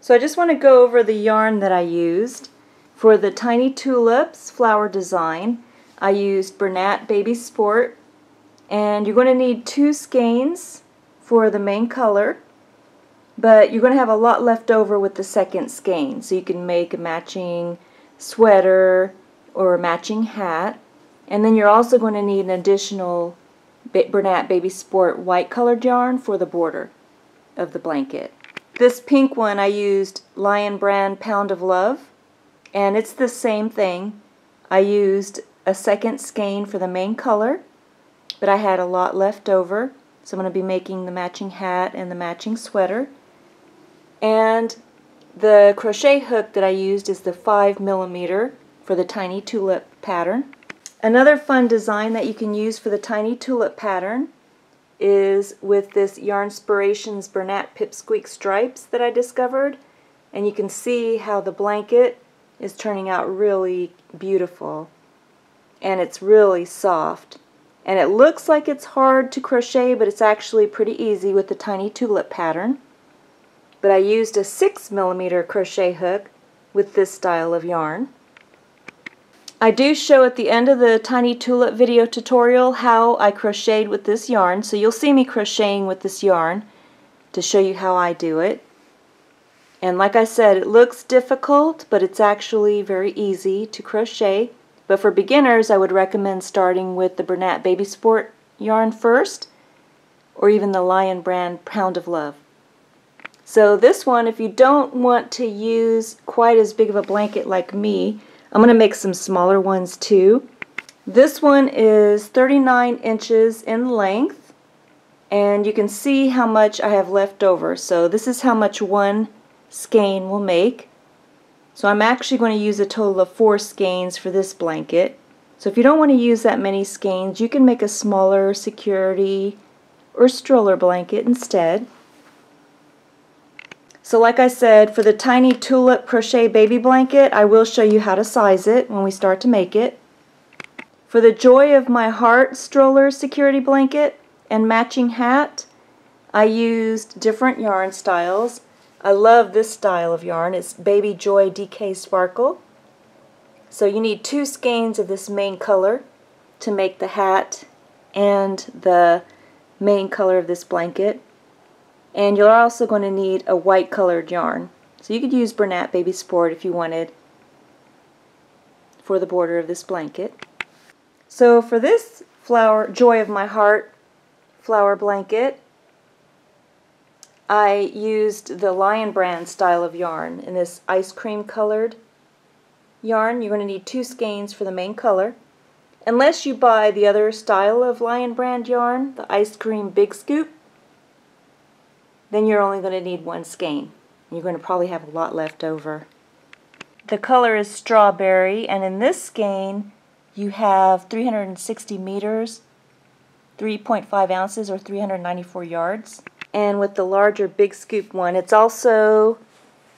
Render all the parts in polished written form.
So I just want to go over the yarn that I used. For the Tiny Tulips flower design, I used Bernat Baby Sport, and you're going to need 2 skeins for the main color, but you're going to have a lot left over with the second skein, so you can make a matching sweater or a matching hat. And then you're also going to need an additional Bernat Baby Sport white colored yarn for the border of the blanket. This pink one I used Lion Brand Pound of Love, and it's the same thing. I used a second skein for the main color, but I had a lot left over, so I'm going to be making the matching hat and the matching sweater. And the crochet hook that I used is the 5mm for the Tiny Tulip pattern. Another fun design that you can use for the Tiny Tulip pattern is with this Yarnspirations Bernat Pipsqueak Stripes that I discovered, and you can see how the blanket is turning out really beautiful, and it's really soft, and it looks like it's hard to crochet, but it's actually pretty easy with the Tiny Tulip pattern. But I used a 6mm crochet hook with this style of yarn. I do show at the end of the Tiny Tulip video tutorial how I crocheted with this yarn, so you'll see me crocheting with this yarn to show you how I do it. And like I said, it looks difficult, but it's actually very easy to crochet. But for beginners, I would recommend starting with the Bernat Baby Sport yarn first, or even the Lion Brand Pound of Love. So this one, if you don't want to use quite as big of a blanket like me, I'm going to make some smaller ones too. This one is 39 inches in length, and you can see how much I have left over. So this is how much one skein will make. So I'm actually going to use a total of 4 skeins for this blanket. So if you don't want to use that many skeins, you can make a smaller security or stroller blanket instead. So like I said, for the Tiny Tulip crochet baby blanket, I will show you how to size it when we start to make it. For the Joy of My Heart stroller security blanket and matching hat, I used different yarn styles. I love this style of yarn. It's Baby Joy DK Sparkle. So you need 2 skeins of this main color to make the hat and the main color of this blanket. And you're also going to need a white colored yarn. So you could use Bernat Baby Sport if you wanted for the border of this blanket. So for this flower, Joy of My Heart flower blanket, I used the Lion Brand style of yarn in this ice cream colored yarn. You're going to need 2 skeins for the main color. Unless you buy the other style of Lion Brand yarn, the ice cream big scoop, then you're only going to need 1 skein. You're going to probably have a lot left over. The color is strawberry, and in this skein you have 360 meters, 3.5 ounces, or 394 yards. And with the larger big scoop one, it's also,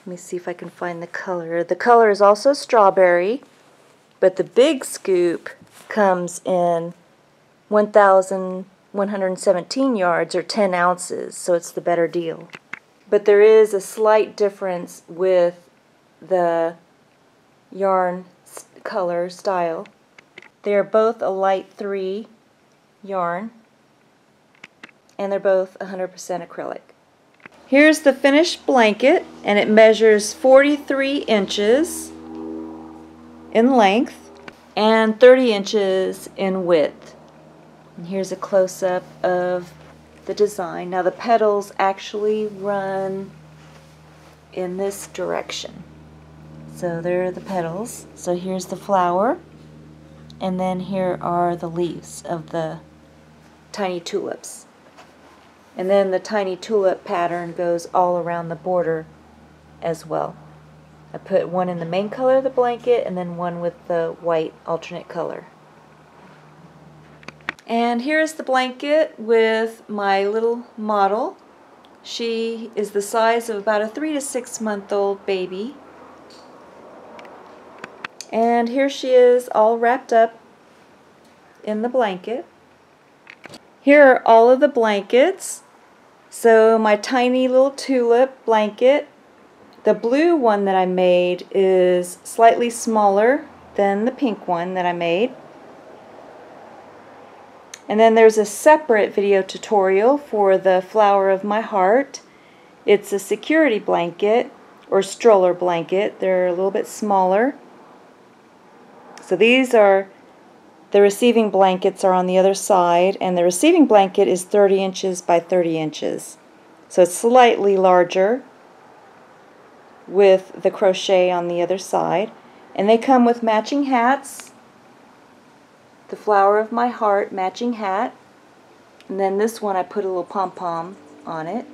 let me see if I can find the color. The color is also strawberry, but the big scoop comes in 1,117 yards, or 10 ounces, so it's the better deal. But there is a slight difference with the yarn color style. They are both a light 3 yarn, and they're both 100% acrylic. Here's the finished blanket, and it measures 43 inches in length and 30 inches in width. And here's a close-up of the design. Now the petals actually run in this direction. So there are the petals. So here's the flower, and then here are the leaves of the tiny tulips. And then the Tiny Tulip pattern goes all around the border as well. I put one in the main color of the blanket and then one with the white alternate color. And here's the blanket with my little model. She is the size of about a 3 to 6 month old baby. And here she is all wrapped up in the blanket. Here are all of the blankets. So my tiny little tulip blanket The blue one that I made is slightly smaller than the pink one that I made. And then there's a separate video tutorial for the Flower of My Heart. It's a security blanket or stroller blanket. They're a little bit smaller. So these are the receiving blankets are on the other side, and the receiving blanket is 30 inches by 30 inches. So it's slightly larger with the crochet on the other side. And they come with matching hats. The Flower of My Heart matching hat. And then this one I put a little pom-pom on it.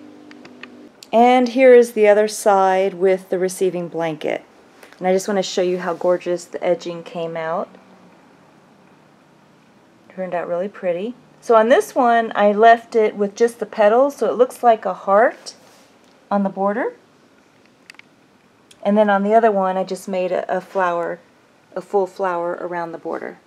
And here is the other side with the receiving blanket. And I just want to show you how gorgeous the edging came out. Turned out really pretty. So on this one I left it with just the petals, so it looks like a heart on the border. And then on the other one I just made a flower, a full flower around the border.